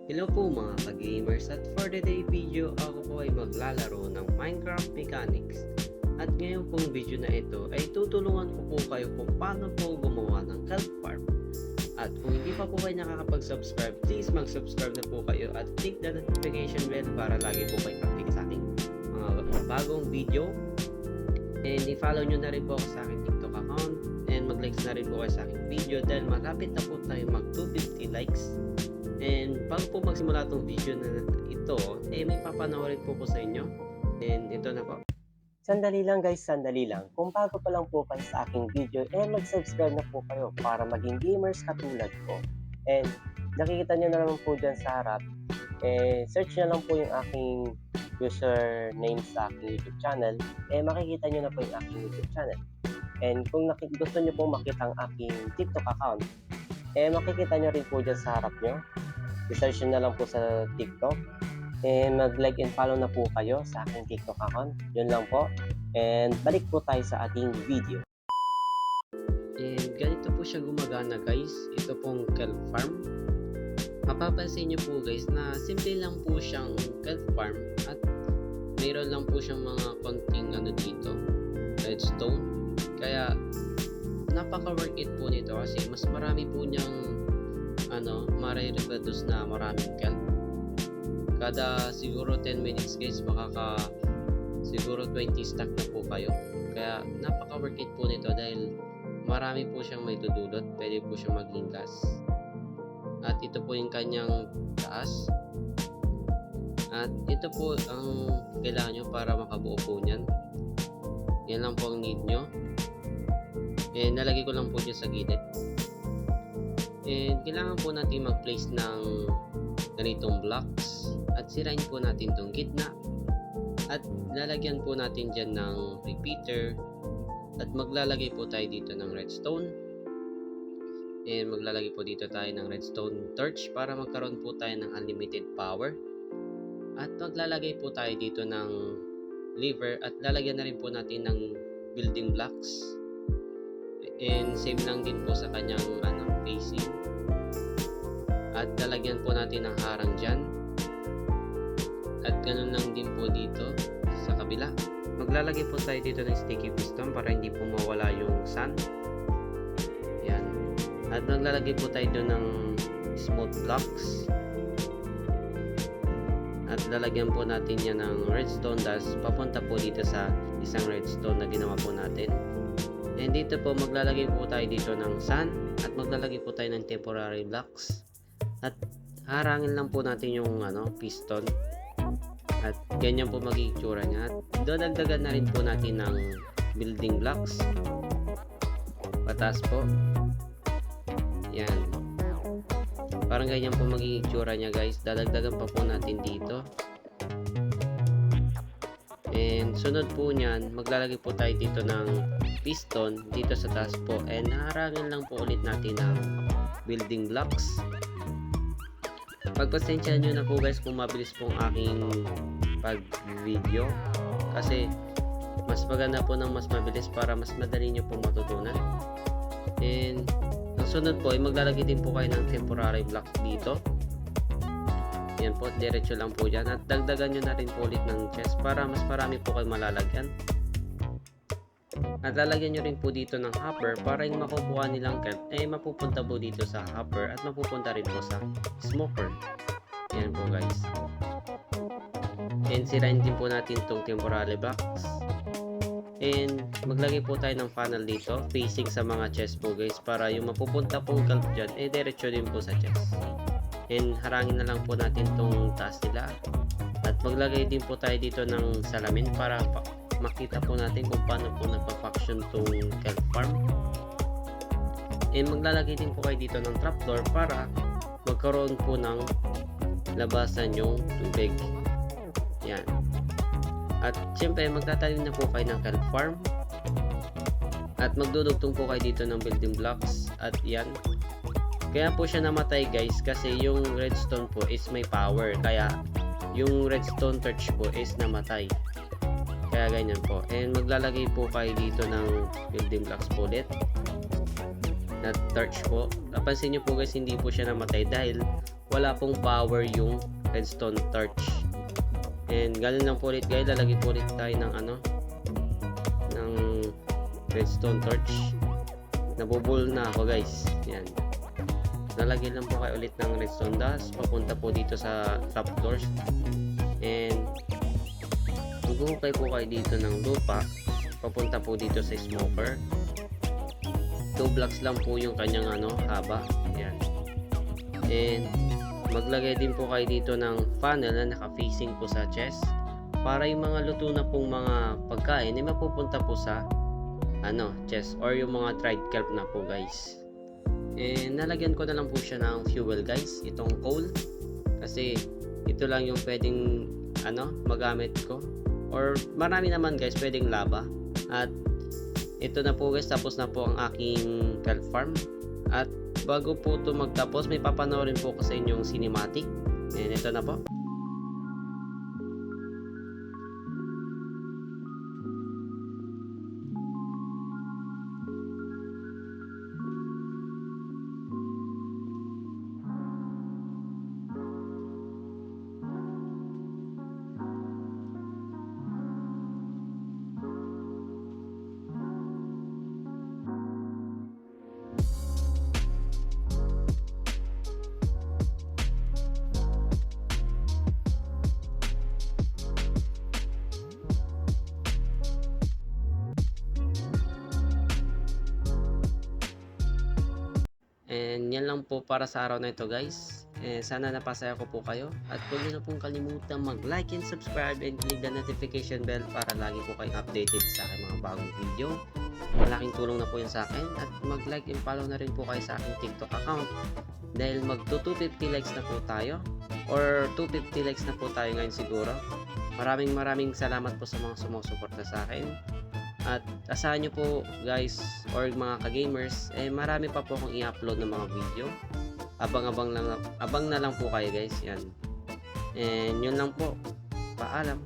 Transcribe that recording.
Hello po mga ka-gamers, at for today's video ako po ay maglalaro ng Minecraft Mechanics. At ngayon pong video na ito ay tutulungan ko po kayo kung paano po gumawa ng kelp farm. At kung hindi pa po kayo nakakapag-subscribe, please mag-subscribe na po kayo at click the notification bell para lagi po kayo update sa aking mga bagong video. And i-follow nyo na rin po ako sa aking TikTok account and mag-likes na rin po kayo sa aking video dahil malapit na po tayo mag 250 likes. And bago po magsimula itong video na ito, may papanoorin po sa inyo. And ito na po. Sandali lang guys, sandali lang. Kung bago pa lang po kayo sa aking video, mag-subscribe na po kayo para maging gamers katulad ko. And nakikita nyo na naman po dyan sa harap, search na lang po yung aking username sa aking YouTube channel, makikita nyo na po yung aking YouTube channel. And kung gusto nyo po makita ang aking TikTok account, makikita nyo rin po dyan sa harap nyo. I-search na lang po sa TikTok. Mag-like and follow na po kayo sa aking TikTok account. Yun lang po. And balik po tayo sa ating video. And ganito po siya gumagana guys. Ito pong kelp farm. Mapapansin nyo po guys na simple lang po siyang kelp farm. At mayroon lang po siyang mga konting dito, redstone. Kaya napaka worth it po nito kasi mas marami po niyang marireproduce na maraming kelp. Kada siguro 10 minutes guys siguro 20 stack na po kayo. Kaya napaka worth it po nito dahil marami po siyang may dudulot. Pwede po siyang maging gas. At ito po yung kanyang taas. At ito po ang kailangan nyo para makabuo po niyan. Yan lang po ang need nyo. Nalagay ko lang po dyan sa gilid. Kailangan po natin mag-place ng ganitong blocks at sirain po natin itong gitna at lalagyan po natin dyan ng repeater at maglalagay po tayo dito ng redstone maglalagay po dito tayo ng redstone torch para magkaroon po tayo ng unlimited power at maglalagay po tayo dito ng lever at lalagyan na rin po natin ng building blocks and same lang din po sa kanyang facing. At lalagyan po natin ng harang dyan. At ganun lang din po dito sa kabila. Maglalagay po tayo dito ng sticky piston para hindi po mawala yung sun. Yan. At maglalagay po tayo doon ng smooth blocks. At lalagyan po natin yan ng redstone dahil papunta po dito sa isang redstone na ginawa po natin. And dito po maglalagay po tayo dito ng sun at maglalagay po tayo ng temporary blocks at harangin lang po natin yung piston at ganyan po magiging itsura niya at dodagdagan na rin po natin ng building blocks pataas po. Yan, parang ganyan po magiging itsura niya guys. Dadagdagan pa po natin dito. And sunod po niyan, maglalagay po tayo dito ng piston dito sa taas po and haharangin lang po ulit natin ng building blocks. Pagpasensyahan nyo na po guys kung mabilis pong aking pag video kasi mas maganda po ng mas mabilis para mas madali nyo pong matutunan. And ang sunod po ay maglalagay din po kayo ng temporary block dito. Yan po, diretso lang po dyan at dagdagan nyo na rin po ulit ng chest para mas marami po kayo malalagyan. At lalagyan nyo rin po dito ng hopper para yung makukuha nilang kelp mapupunta po dito sa hopper at mapupunta rin po sa smoker. Yan po guys. And sirain din po natin itong temporary blocks. And maglagay po tayo ng funnel dito facing sa mga chest po guys para yung mapupunta po kelp dyan diretso din po sa chest. And harangin na lang po natin itong taas nila at maglagay din po tayo dito ng salamin para makita po natin kung paano po nagpa-function itong kelp farm. And maglalagay din po kayo dito ng trapdoor para magkaroon po ng labasan yung tubig. Yan. At syempre magtatanim na po kayo ng kelp farm at magdudugtong po kayo dito ng building blocks at yan. Kaya po siya namatay guys kasi yung redstone po is may power kaya yung redstone torch po is namatay. Kaya ganyan po. And maglalagay po kayo dito ng building blocks po ulit na torch po. Napansin nyo po guys, hindi po siya namatay dahil wala pong power yung redstone torch. And galing lang po ulit guys, lalagay po ulit tayo ng ng redstone torch. Nabubul na ako guys. Yan. Lalagyan lang po kayo ulit ng redstone dust papunta po dito sa trapdoors. And maghuhukay po kayo dito ng lupa papunta po dito sa smoker. 2 blocks lang po yung kanyang haba. Yan. And maglagay din po kayo dito ng funnel na naka-facing po sa chest para yung mga luto na pong mga pagkain ay mapupunta po sa chest or yung mga dried kelp na po guys. And nalagyan ko na lang po siya ng fuel guys, itong coal, kasi ito lang yung pwedeng magamit ko, or marami naman guys pwedeng lava. At ito na po guys, tapos na po ang aking kelp farm. At bago po ito magtapos, may papanoorin po ko sa inyong cinematic. And ito na po. And yan lang po para sa araw na ito guys. Sana napasaya ko po kayo. At huwag nyo na pong kalimutan mag-like and subscribe and click the notification bell para lagi po kayong updated sa aking mga bagong video. Malaking tulong na po yun sa akin. At mag-like and follow na rin po kayo sa aking TikTok account. Dahil magto 250 likes na po tayo. Or 250 likes na po tayo ngayon siguro. Maraming salamat po sa mga sumusuporta sa akin. At asahan nyo po guys or mga ka-gamers, marami pa po akong i-upload ng mga video. Abang na lang po kayo guys. Yan. And yun lang po. Paalam.